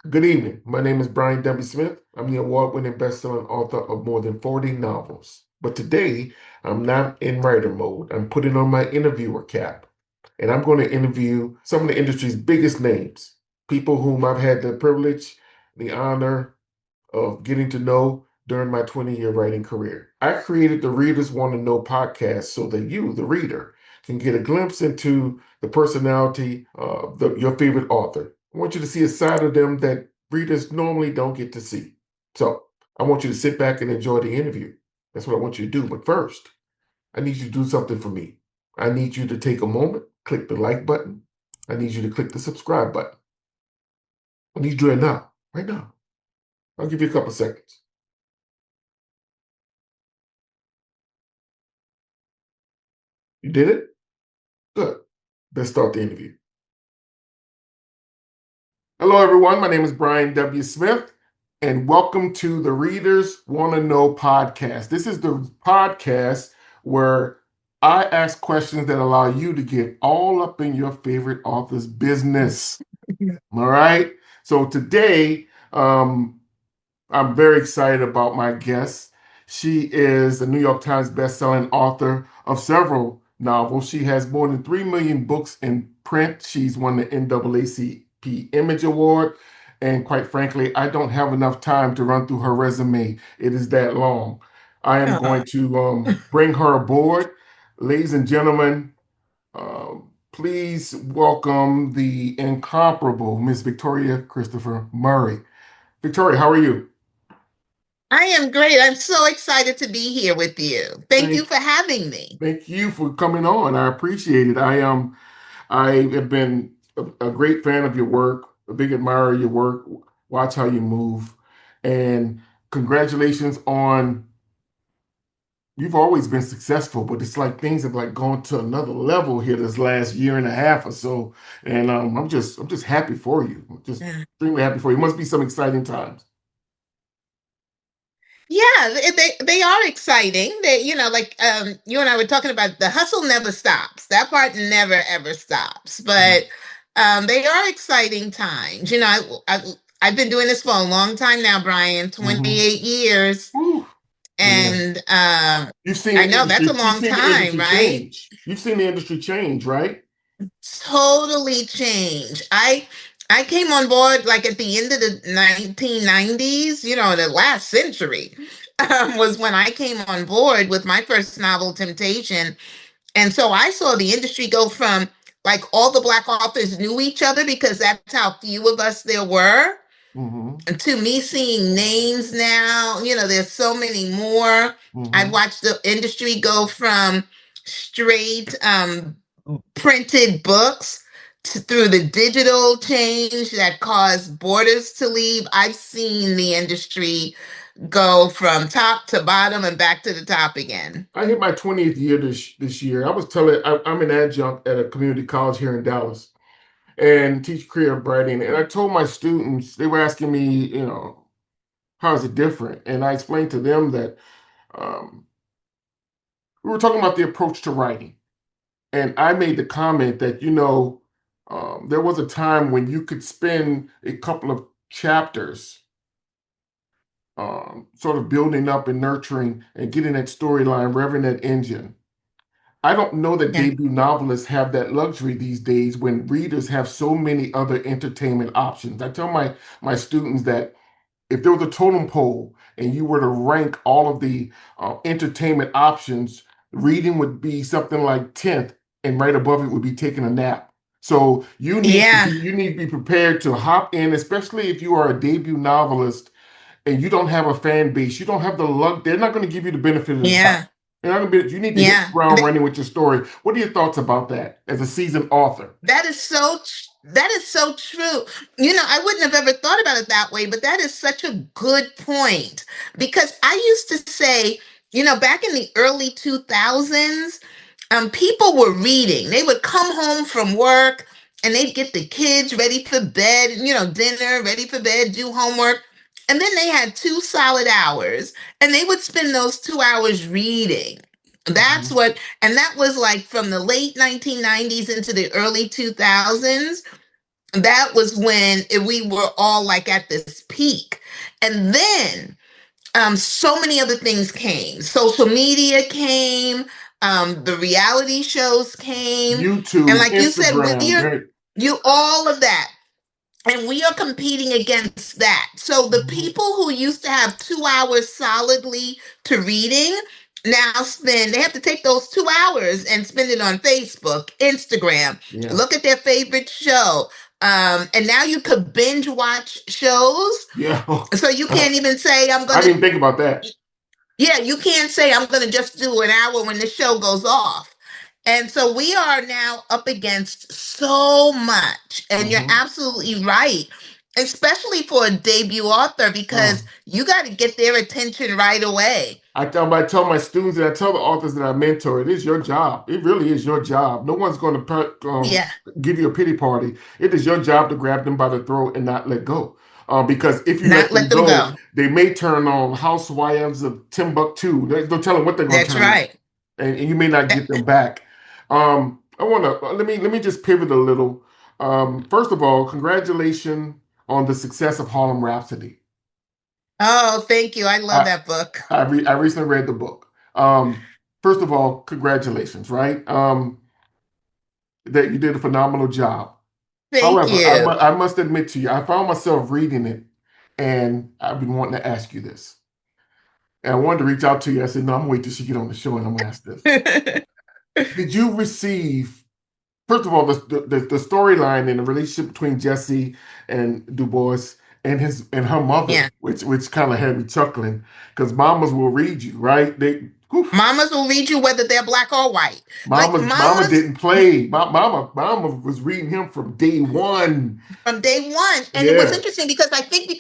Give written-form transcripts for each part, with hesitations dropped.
Good evening. My name is Brian W. Smith. I'm the award-winning best-selling author of more than 40 novels. But today, I'm not in writer mode. I'm putting on my interviewer cap, and I'm going to interview some of the industry's biggest names, people whom I've had the privilege, the honor of getting to know during my 20-year writing career. I created the Readers Want to Know podcast so that you, the reader, can get a glimpse into the personality of your favorite author. I want you to see a side of them that readers normally don't get to see. So I want you to sit back and enjoy the interview. That's what I want you to do. But first, I need you to do something for me. I need you to take a moment, click the like button. I need you to click the subscribe button. I need you to do it now, right now. I'll give you a couple seconds. You did it? Good. Let's start the interview. Hello, everyone. My name is Brian W. Smith, and welcome to the Readers Want to Know podcast. This is the podcast where I ask questions that allow you to get all up in your favorite author's business. All right. So today, I'm very excited about my guest. She is a New York Times bestselling author of several novels. She has more than 3 million books in print. She's won the NAACP Image Award. And quite frankly, I don't have enough time to run through her resume. It is that long. I am going to bring her aboard. Ladies and gentlemen, please welcome the incomparable Miss Victoria Christopher Murray. Victoria, how are you? I am great. I'm so excited to be here with you. Thank you Thank, for having me. thank you for coming on. I appreciate it. I have been a great fan of your work, a big admirer of your work. Watch how you move, and congratulations on. You've always been successful, but it's like things have like gone to another level here this last year and a half or so, and I'm just happy for you. I'm just extremely happy for you. It must be some exciting times. Yeah, they are exciting. You and I were talking about, the hustle never stops. That part never ever stops. But they are exciting times. I've been doing this for a long time now, Brian. Mm-hmm. 28 years, Yeah. and You've seen I the know that's industry. a You've long seen the time, industry right? change. You've seen the industry change, right? Totally changed. I came on board like at the end of the 1990s, the last century, was when I came on board with my first novel, Temptation. And so I saw the industry go from, like, all the Black authors knew each other because that's how few of us there were, Mm-hmm. to me seeing names now. There's so many more. I've Mm-hmm. watched the industry go from straight printed books through the digital change that caused borders to leave. I've seen the industry go from top to bottom and back to the top again. I hit my 20th year this year. I'm an adjunct at a community college here in Dallas and teach creative writing. And I told my students, they were asking me, how is it different? And I explained to them that um, we were talking about the approach to writing. And I made the comment that, there was a time when you could spend a couple of chapters sort of building up and nurturing and getting that storyline, revving that engine. I don't know that Yeah. debut novelists have that luxury these days when readers have so many other entertainment options. I tell my students that if there was a totem pole and you were to rank all of the entertainment options, reading would be something like 10th, and right above it would be taking a nap. So Yeah. you need to be prepared to hop in, especially if you are a debut novelist and you don't have a fan base. You don't have the luck. They're not going to give you the benefit of the doubt. Yeah. They're not going to be. You need to hit the Yeah. ground running with your story. What are your thoughts about that as a seasoned author? That is so true. I wouldn't have ever thought about it that way, but that is such a good point. Because I used to say, back in the early 2000s, people were reading. They would come home from work and they'd get the kids ready for bed, dinner, ready for bed, do homework. And then they had 2 solid hours and they would spend those 2 hours reading. That's Mhm. what, and that was like from the late 1990s into the early 2000s. that was when we were all like at this peak. And then so many other things came. Social media came, the reality shows came, and YouTube, like you said, Instagram, right? all of that. And we are competing against that. So the Mhm. people who used to have 2 hours solidly to reading now they have to take those 2 hours and spend it on Facebook, Instagram, Yeah, look at their favorite show. And now you could binge watch shows. yeah. So you can't even say, I'm I going didn't to, even think about that. yeah, you can't say, I'm going to just do an hour when the show goes off. And so we are now up against so much. And you're Hmm. absolutely right, especially for a debut author, because you got to get their attention right away. I tell my students and I tell the authors that I mentor, it is your job. It really is your job. No one's going to Yeah, give you a pity party. It is your job to grab them by the throat and not let go. Because if you let not let them them go, go. they may turn on Housewives of Timbuktu. They'll tell them what they're going to That's turn on, right. and you may not get them back. I want to let me just pivot a little. First of all, congratulations on the success of Harlem Rhapsody. Oh, thank you. I love I, that book. I recently read the book. First of all, congratulations, right? That you did a phenomenal job. Thank However, you. I must admit to you, I found myself reading it, and I've been wanting to ask you this. And I wanted to reach out to you. I said, no, I'm waiting till she get on the show, and I'm gonna ask this. Did you receive, first of all, the storyline and the relationship between Jesse and DuBois and her mother, Yeah. which kind of had me chuckling, because mamas will read you, right? Whew, Mamas will read you whether they're black or white. Like Mama mamas didn't play. Mama was reading him from day one. from day one. And it was Yeah. interesting because I think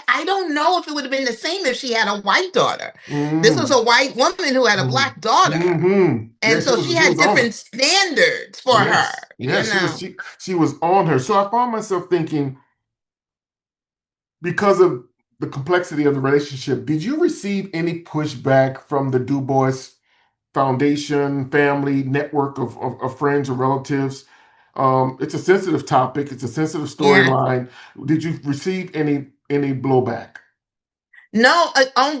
I don't know if it would have been the same if she had a white daughter. This was Mm. a white woman who had a Mm. black daughter. Hmm. Yeah, And so she she had was on her. different standards for her, Yes. you Yes, know. she was on her. So I found myself thinking, because of the complexity of the relationship, did you receive any pushback from the Du Bois Foundation, family, network of friends or relatives? It's a sensitive topic. It's a sensitive Yeah. storyline. Did you receive any blowback? No,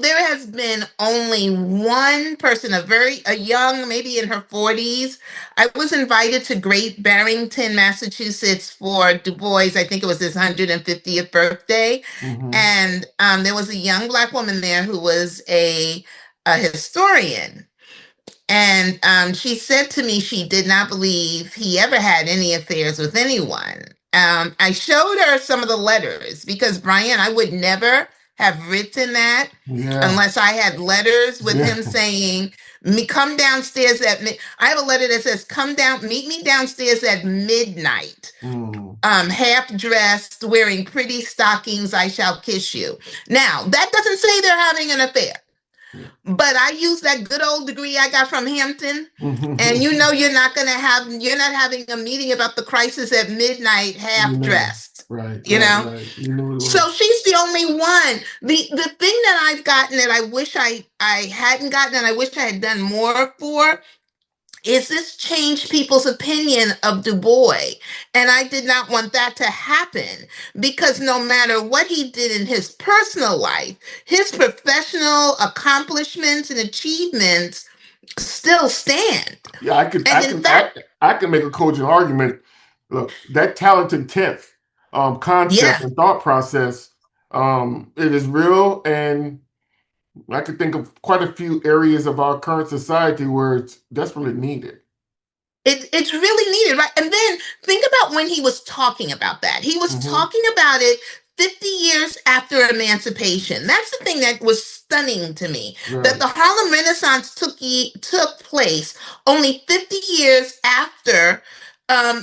there has been only one person, a young, maybe in her 40s. I was invited to Great Barrington, Massachusetts for Du Bois. I think it was his 150th birthday. Hmm. And there was a young black woman there who was a historian. And she said to me she did not believe he ever had any affairs with anyone. I showed her some of the letters because, Brian, I would never have written that Yeah. unless I had letters with Yeah. him saying, "Me come downstairs at mid." I have a letter that says, "Come down, meet me downstairs at midnight." Mm. Half dressed, wearing pretty stockings, I shall kiss you. Now, that doesn't say they're having an affair. Yeah. But I use that good old degree I got from Hampton. And you're not having a meeting about the crisis at midnight You half know. dressed, Right, you right, know? right. You knew it So was. she's the only one. The thing that I've gotten that I wish I hadn't gotten and I wish I had done more for is this changed people's opinion of Du Bois. And I did not want that to happen because no matter what he did in his personal life, his professional accomplishments and achievements still stand. Yeah, And in fact, I can make a cogent argument. Look, that talented tenth concept yeah, and thought process, it is real, and I could think of quite a few areas of our current society where it's desperately needed. it's really needed, right? And then think about when he was talking about that. He was Hmm. talking about it 50 years after emancipation. That's the thing that was stunning to me. That Right. the Harlem Renaissance took place only 50 years after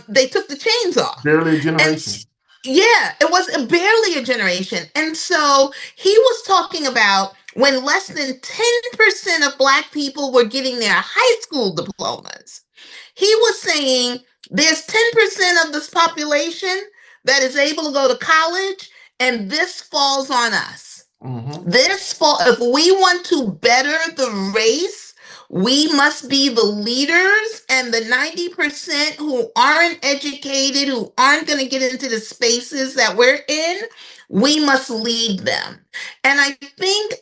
they took the chains off. Barely a And generation. yeah, it was barely a generation. And so he was talking about when less than 10% of Black people were getting their high school diplomas. He was saying there's 10% of this population that is able to go to college, and this falls on us. Hmm. If we want to better the race, We must be the leaders, and the 90% who aren't educated, who aren't going to get into the spaces that we're in, we must lead them. And I think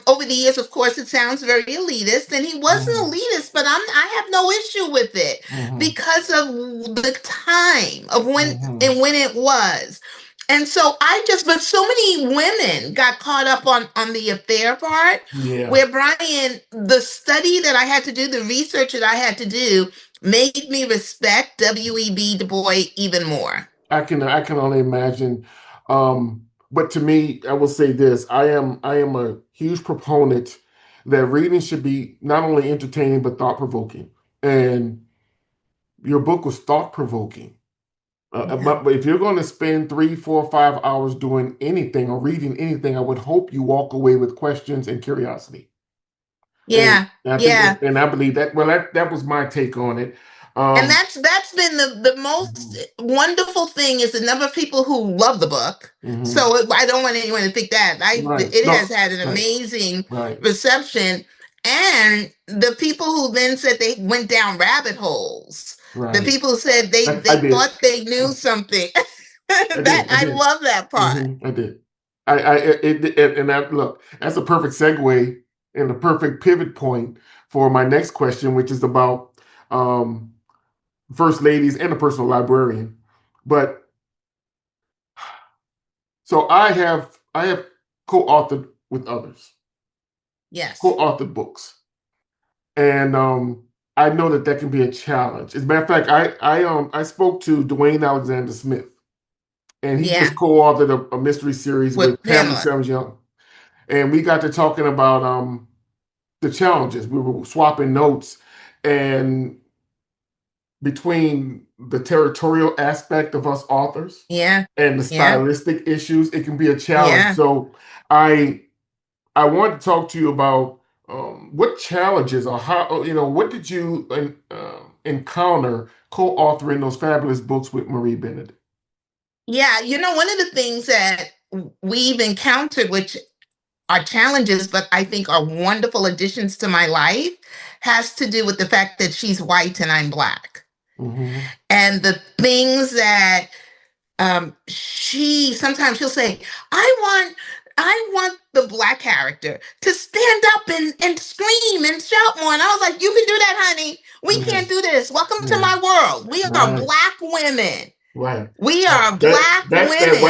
over the years, of course, it sounds very elitist, and he wasn't Mhm. elitist, but I have no issue with it Mhm. because of the time of when Mhm. and when it was. And so but so many women got caught up on the affair part, Yeah. where Brian, the study that I had to do, the research that I had to do, made me respect W.E.B. Du Bois even more. I can only imagine. But to me, I will say this: I am a huge proponent that reading should be not only entertaining but thought provoking. And your book was thought provoking. Yeah. But if you're going to spend 3, 4, 5 hours doing anything or reading anything, I would hope you walk away with questions and curiosity. And Yeah. I think Yeah. that, and I believe that. Well, that was my take on it. And Um, that's been the most mhm, wonderful thing is the number of people who love the book. mhm. So I don't want anyone to think that Right. it has No. had an Right. amazing Right. reception, and the people who then said they went down rabbit holes, the Right. people who said I they did. thought they knew something. I That did. I I did. love that part. I did. And that look, that's a perfect segue and a perfect pivot point for my next question, which is about um, first ladies and a personal librarian. But so I have co-authored with others, Yes. co-authored books, and I know that can be a challenge. As a matter of fact, I spoke to Dwayne Alexander Smith, and he just Yeah. co-authored a mystery series With with Pamela Pamela. Sims Young, and we got to talking about the challenges. We were swapping notes, and between the territorial aspect of us authors Yeah. and the Yeah. stylistic issues, it can be a challenge. Yeah. So I I want to talk to you about what challenges or how what did you encounter co-authoring those fabulous books with Marie Benedict? Yeah. One of the things that we've encountered, which are challenges, but I think are wonderful additions to my life, has to do with the fact that she's white and I'm black. Hmm. And the things that she'll say, I want the black character to stand up and scream and shout more. And I was like, you can do that, honey. We Yeah, can't do this. Welcome to yeah, my world. We are right, black women. right. We are That black that's that women.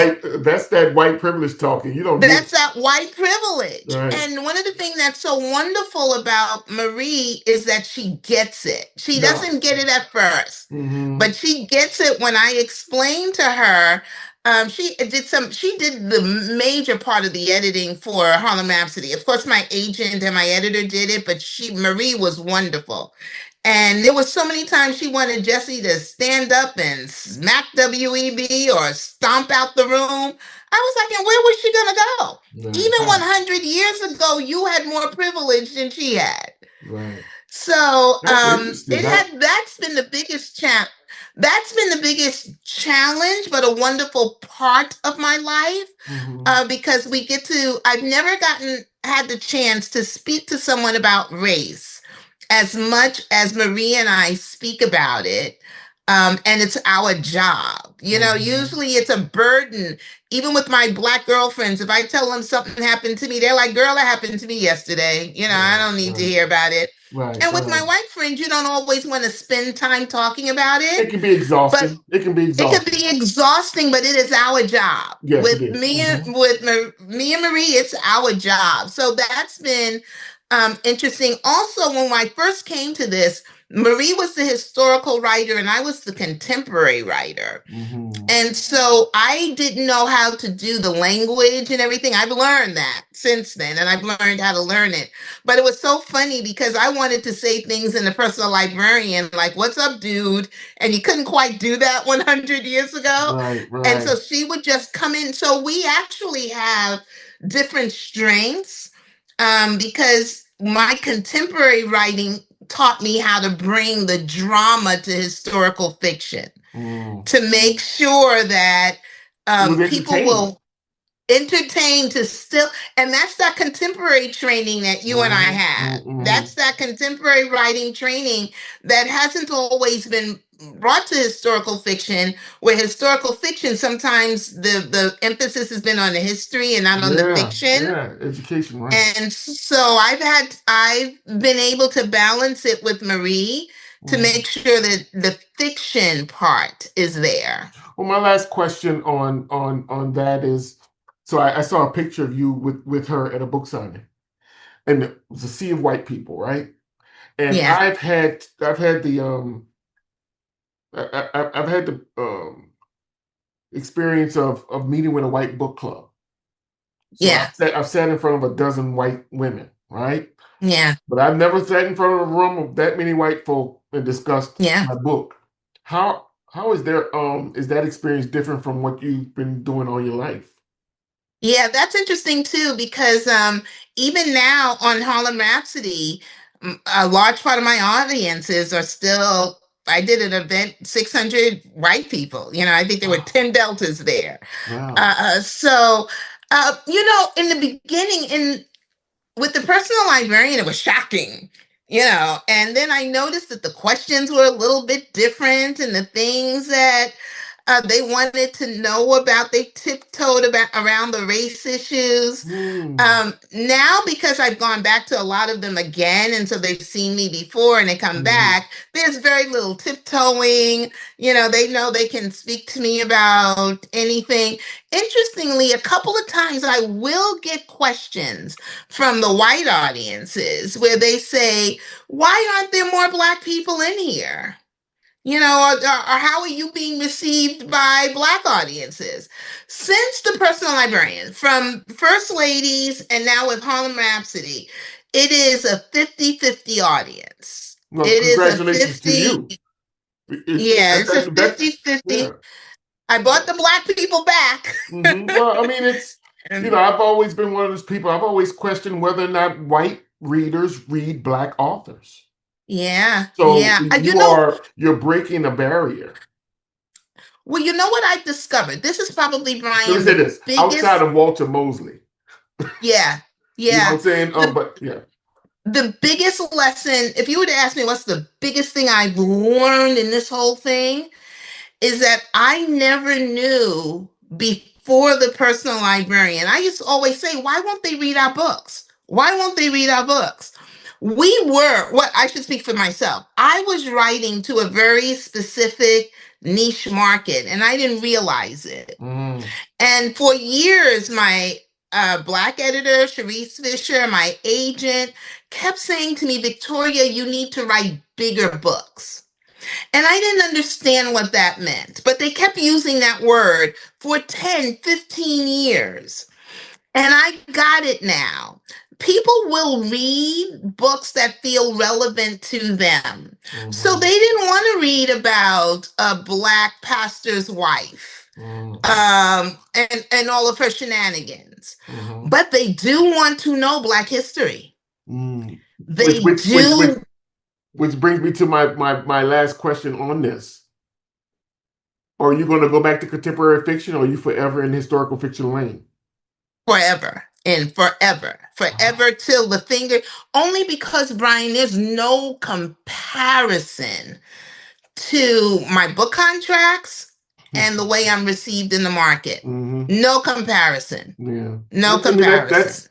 white privilege talking. You don't get That's that white privilege. right. And one of the things that's so wonderful about Marie is that she gets it. She No. doesn't get it at first, Hmm. but she gets it when I explain to her. She did the major part of the editing for Harlem Rhapsody. Of course, my agent and my editor did it, but Marie was wonderful. And there was so many times she wanted Jesse to stand up and smack WEB or stomp out the room. I was like, and where was she going to go? Right, Even 100 years ago, you had more privilege than she had. right. So That's interesting. that's been the biggest challenge, but a wonderful part of my life, Hmm. because I've never had the chance to speak to someone about race as much as Marie and I speak about it. And it's our job. Hmm. Usually it's a burden. Even with my black girlfriends, if I tell them something happened to me, they're like, girl, that happened to me yesterday. I Right, don't need to right, hear about it. right, And with my right. white friends, you don't always want to spend time talking about It it, can be but exhausting. It can be it could exhausting. be exhausting, but it is our job. Yes, it With is. me and me and Marie, it's our job. So that's been interesting. Also, when I first came to this, Marie was the historical writer and I was the contemporary writer. Hmm. And so I didn't know how to do the language and everything. I've learned that since then, and I've learned how to learn it. But it was so funny because I wanted to say things in the personal librarian, like, what's up, dude? And you couldn't quite do that 100 years ago. Right, And right. so she would just come in. So we actually have different strengths, because my contemporary writing taught me how to bring the drama to historical fiction, Mm. to make sure that It was people entertaining. will entertained to still, and that's that contemporary training that you and I had. That's that contemporary writing training that hasn't always been brought to historical fiction, where historical fiction sometimes the emphasis has been on the history and not on the fiction. Yeah, education, right. And so I've been able to balance it with Marie to make sure that the fiction part is there. Well, my last question on that is, so I saw a picture of you with her at a book signing, and it was a sea of white people, right? And Yeah. I've had the I've had the experience of meeting with a white book club. So Yeah. I've sat in front of a dozen white women, right? Yeah. But I've never sat in front of a room of that many white folk and discussed my book. How is that experience different from what you've been doing all your life? Yeah, that's interesting too, because even now on Harlem Rhapsody, a large part of my audiences are still. I did an event, 600 white people. You know, I think there were 10 deltas there. Wow. So, in the beginning, with the personal librarian, it was shocking, and then I noticed that the questions were a little bit different and the things that they wanted to know about, they tiptoed around the race issues. Now, because I've gone back to a lot of them again, and so they've seen me before and they come back, there's very little tiptoeing. They know they can speak to me about anything. Interestingly, a couple of times I will get questions from the white audiences where they say, why aren't there more Black people in here? Or how are you being received by Black audiences? Since the personal librarian, from First Ladies and now with Harlem Rhapsody, it is a 50-50 audience. Well, It is a congratulations to 50, you. yeah, it's a 50-50. Yeah. I brought the Black people back. Well, I mean, it's, I've always been one of those people. I've always questioned whether or not white readers read Black authors. Yeah. So yeah. You're breaking a barrier. Well, you know what I've discovered? This is probably, Brian, Let me say this. biggest. Outside of Walter Mosley. Yeah. You know what I'm saying? But yeah. The biggest lesson, if you were to ask me what's the biggest thing I've learned in this whole thing, is that I never knew before the personal librarian. I used to always say, why won't they read our books? Why won't they read our books? I should speak for myself. I was writing to a very specific niche market and I didn't realize it. And for years, my Black editor, Sharice Fisher, my agent, kept saying to me, Victoria, you need to write bigger books. And I didn't understand what that meant, but they kept using that word for 10, 15 years. And I got it now. People will read books that feel relevant to them. So they didn't want to read about a Black pastor's wife and all of her shenanigans. But they do want to know Black history. They do. Which brings me to my last question on this. Are you going to go back to contemporary fiction, or are you forever in historical fiction lane? Forever and forever till the finger. Only because, Brian, there's no comparison to my book contracts and the way I'm received in the market. No comparison. Yeah. No comparison.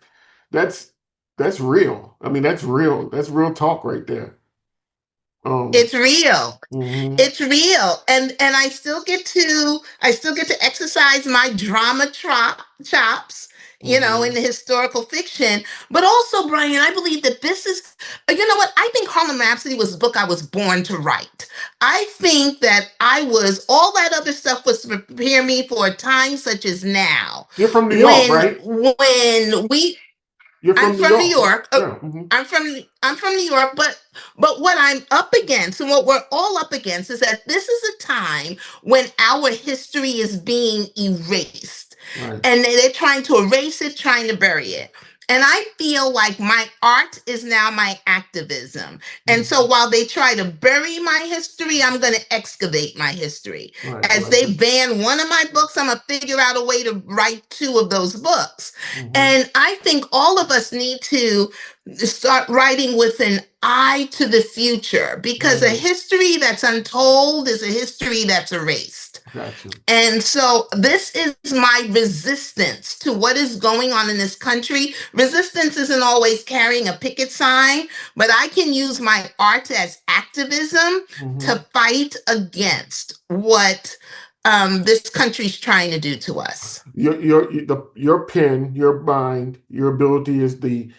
That's real. I mean, that's real. That's real talk right there. It's real. It's real. And I still get to exercise my drama chops, in the historical fiction. But also, Brian, I believe that this is, you know what? I think Harlem Rhapsody was a book I was born to write. I think that all that other stuff was to prepare me for a time such as now. You're from New York, right? I'm from New York. I'm from New York, but what I'm up against and what we're all up against is that this is a time when our history is being erased. And they're trying to erase it, trying to bury it. And I feel like my art is now my activism. And so while they try to bury my history, I'm going to excavate my history. Right, As they ban one of my books, I'm going to figure out a way to write two of those books. And I think all of us need to start writing with an eye to the future, because a history that's untold is a history that's erased. Got you. And so this is my resistance to what is going on in this country. Resistance isn't always carrying a picket sign, but I can use my art as activism to fight against what this country's trying to do to us. Your pen, your mind, your ability is the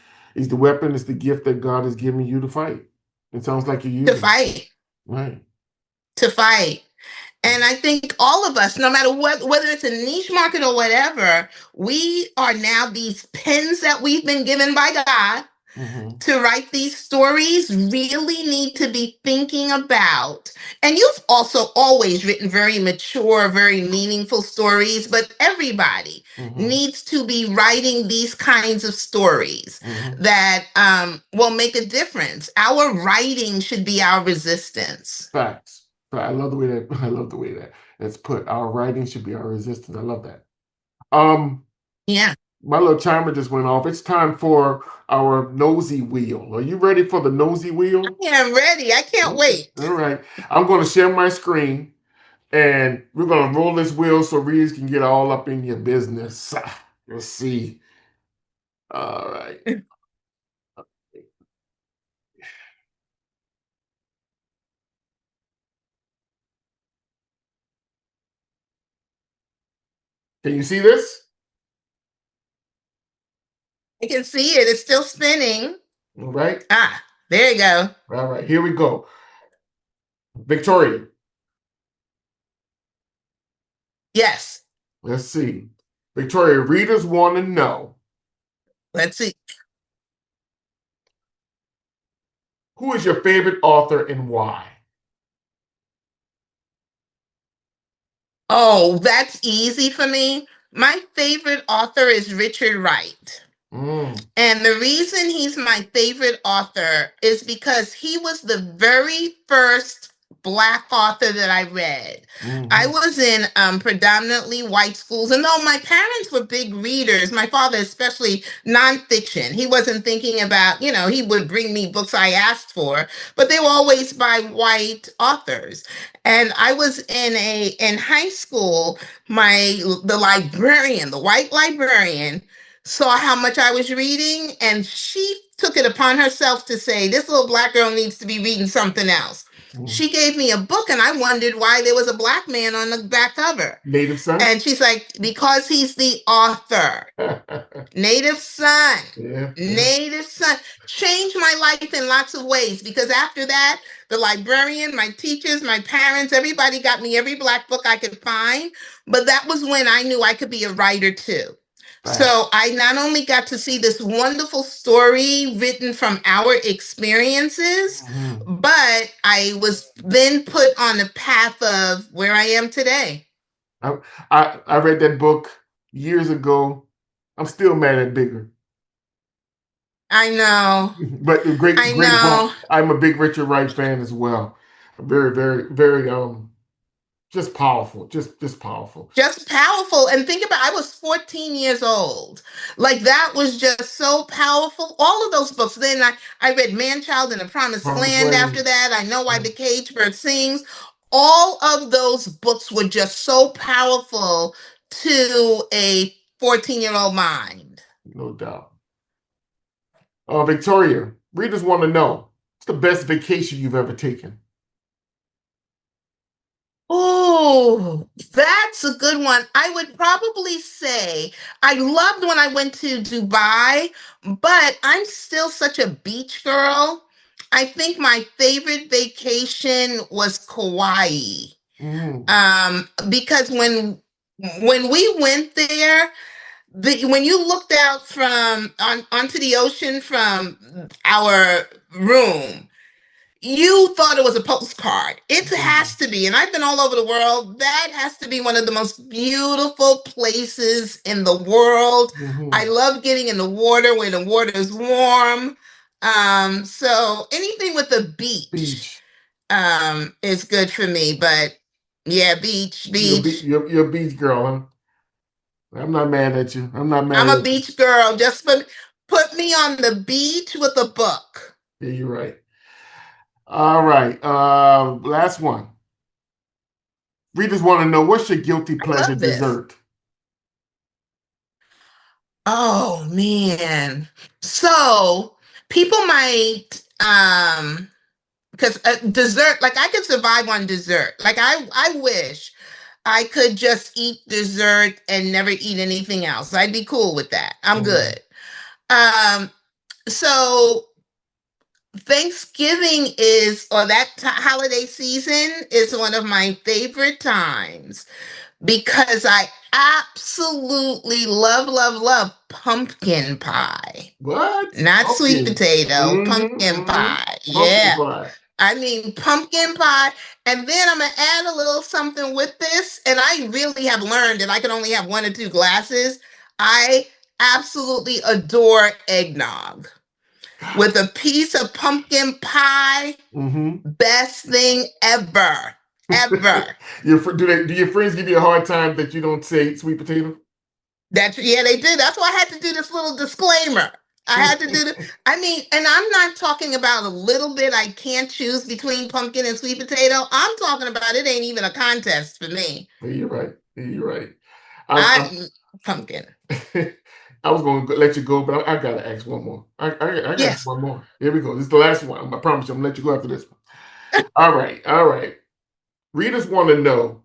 weapon, is the gift that God has given you to fight. It sounds like you're using To fight. Right. To fight. And I think all of us, no matter whether it's a niche market or whatever, we are now these pens that we've been given by God to write these stories, really need to be thinking about. And you've also always written very mature, very meaningful stories, but everybody needs to be writing these kinds of stories that will make a difference. Our writing should be our resistance. Facts. I love the way that's put. Our writing should be our resistance. I love that. Yeah. My little timer just went off. It's time for our nosy wheel. Are you ready for the nosy wheel? Yeah, I'm ready. I can't wait. All right. I'm going to share my screen, and we're going to roll this wheel so readers can get all up in your business. Let's see. All right. Can you see this? I can see it. It's still spinning. All right. Ah, there you go. All right. Here we go. Victoria. Yes. Let's see. Victoria, readers want to know. Let's see. Who is your favorite author and why? Oh, that's easy for me. My favorite author is Richard Wright. And the reason he's my favorite author is because he was the very first Black author that I read. I was in predominantly white schools, and though my parents were big readers, my father especially nonfiction, he wasn't thinking about, he would bring me books I asked for, but they were always by white authors. And I was in high school, the librarian, the white librarian, saw how much I was reading, and she took it upon herself to say, this little Black girl needs to be reading something else. She gave me a book, and I wondered why there was a Black man on the back cover. Native Son? And she's like, because he's the author. Native Son. Native Son. Changed my life in lots of ways, because after that, the librarian, my teachers, my parents, everybody got me every Black book I could find. But that was when I knew I could be a writer too. So I not only got to see this wonderful story written from our experiences, but I was then put on the path of where I am today. I read that book years ago. I'm still mad at Bigger. I know. But great book. I'm a big Richard Wright fan as well. Very, very, very just powerful. Just powerful. Just powerful. And think about, I was 14 years old. Like, that was just so powerful. All of those books. Then I read Man Child in the Promised Land after that. I Know Why the Caged Bird Sings. All of those books were just so powerful to a 14-year-old mind. No doubt. Victoria, readers want to know, what's the best vacation you've ever taken? Oh, that's a good one. I would probably say I loved when I went to Dubai, but I'm still such a beach girl. I think my favorite vacation was Kauai. Because when we went there, when you looked out onto the ocean from our room, you thought it was a postcard. It Mhm. has to be. And I've been all over the world. That has to be one of the most beautiful places in the world. I Mhm. love getting in the water when the water is warm. So anything with the beach Beach. is good for me. But yeah, beach, beach. You're a beach girl, huh? I'm not mad at you. I'm not I'm mad a at you. beach girl. Just put me on the beach with a book. Yeah, you're right. All right. Last one. Readers want to know, what's your guilty I pleasure love this. dessert? Oh man. So people might because dessert, like I could survive on dessert. Like I wish I could just eat dessert and never eat anything else. I'd be cool with that. I'm Mhm. good. Um so Thanksgiving is, or that holiday season is one of my favorite times because I absolutely love, love, love pumpkin pie. What? Not sweet Pumpkin. potato, Mm-hmm. pumpkin Mm-hmm. pie. Pumpkin Yeah. pie. I mean, pumpkin pie. And then I'm going to add a little something with this. And I really have learned that I can only have one or two glasses. I absolutely adore eggnog with a piece of pumpkin pie. Mm-hmm. Best thing ever. Ever. Do your friends give you a hard time that you don't say sweet potato? That's, yeah, they did. That's why I had to do this little disclaimer. I had to do the. I mean, and I'm not talking about a little bit. I can't choose between pumpkin and sweet potato. I'm talking about it ain't even a contest for me. Yeah, you're right. Yeah, you're right. I'm, I pumpkin. I was going to let you go, but I got to ask one more. I got Yes. one more. Here we go. This is the last one. I promise you, I'm going to let you go after this one. All right. All right. Readers want to know,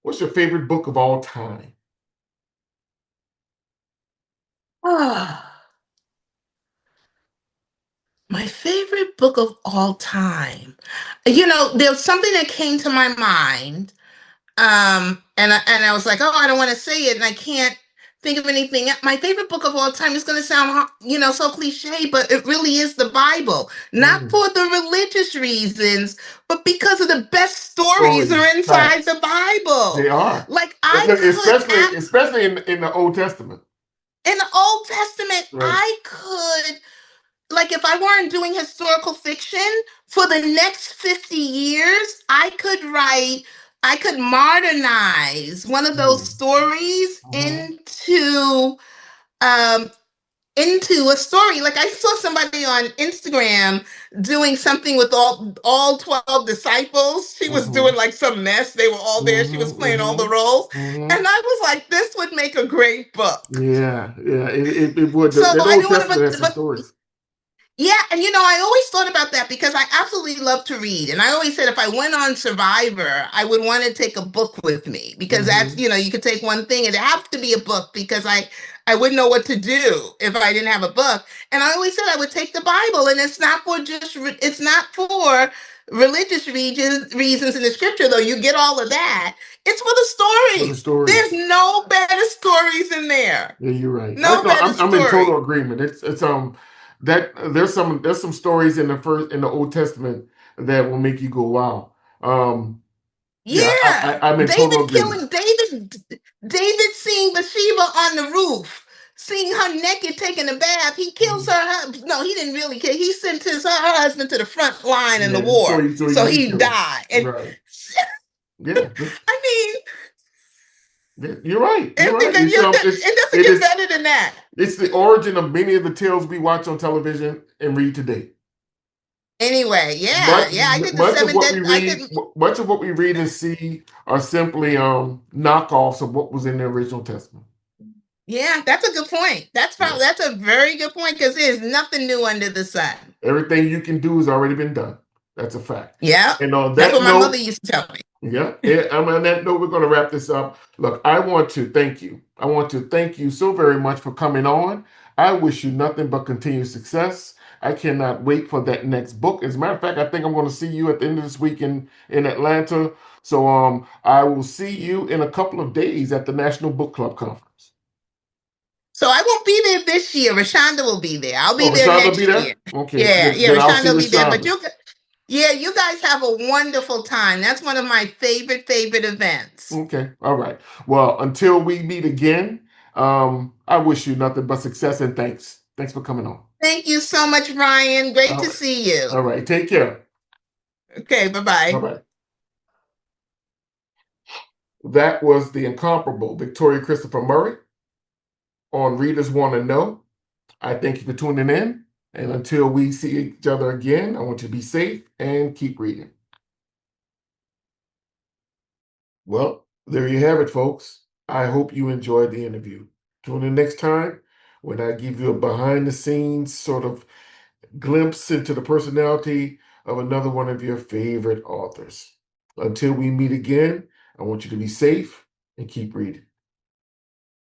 what's your favorite book of all time? My favorite book of all time. You know, there's something that came to my mind. And I was like, oh, I don't want to say it, and I can't think of anything. My favorite book of all time is going to sound, so cliche, but it really is the Bible. Not Mm. for the religious reasons, but because of the best stories Stories, are inside facts. the Bible. They are. Like I could, Especially in the Old Testament. in the Old Testament, Right. I could, like if I weren't doing historical fiction for the next 50 years, I could modernize one of those Mm. stories Mhm. um into a story. Like I saw somebody on Instagram doing something with all 12 disciples. She was doing Mhm. like some mess. They were all there. She was Mhm. playing all the Mhm. roles. Mhm. And I was like, this would make a great book. Yeah, yeah. It would. So The I Old didn't want Testament to, has some stories. yeah, and I always thought about that because I absolutely love to read. And I always said if I went on Survivor, I would want to take a book with me because that's, Mhm. you could take one thing and it have to be a book because I wouldn't know what to do if I didn't have a book. And I always said I would take the Bible, and it's not for religious reasons in the scripture, though you get all of that. It's for the For the stories. stories. There's no better stories in there. Yeah, you're right. I No know. better I'm in story. total agreement. It's that there's some stories in the Old Testament that will make you go wow. Yeah, Yeah, I'm in total agreement. David seeing Bathsheba on the roof, seeing her naked taking a bath. He kills Mhm. her. No, he didn't really kill. He sent her husband to the front line in the Yeah, war, so so you can he kill him. died. And Right. Yeah. I mean, Yeah, you're right. You're right. it doesn't It get is better than that. it's the origin of many of the tales we watch on television and read today. Anyway, yeah, yeah. I did the Much of seven what dead. we I did. read, much of what we read and see are simply knockoffs of what was in the original Testament. Yeah, that's a good point. Yeah. That's a very good point because there's nothing new under the sun. Everything you can do has already been done. That's a fact. Yeah, And on that's that what my mother note, used to tell me. yeah, on that note, we're going to wrap this up. Look, I want to thank you. I want to thank you so very much for coming on. I wish you nothing but continued success. I cannot wait for that next book. As a matter of fact, I think I'm going to see you at the end of this week in Atlanta. So I will see you in a couple of days at the National Book Club Conference. So I won't be there this year. Rashonda will be there. I'll be Oh, there Rashonda will be next there? year. Okay, Yeah, yeah, then I'll see Rashonda will be there. But Rashonda. you guys have a wonderful time. That's one of my favorite events. Okay, all right. Well, until we meet again, I wish you nothing but success and thanks. Thanks for coming on. Thank you so much, Ryan. Great All to right. see you. All right, take care. Okay, bye-bye. Bye-bye. That was the incomparable Victoria Christopher Murray on Readers Want to Know. I thank you for tuning in. And until we see each other again, I want you to be safe and keep reading. Well, there you have it, folks. I hope you enjoyed the interview. Tune in next time when I give you a behind the scenes sort of glimpse into the personality of another one of your favorite authors. Until we meet again, I want you to be safe and keep reading.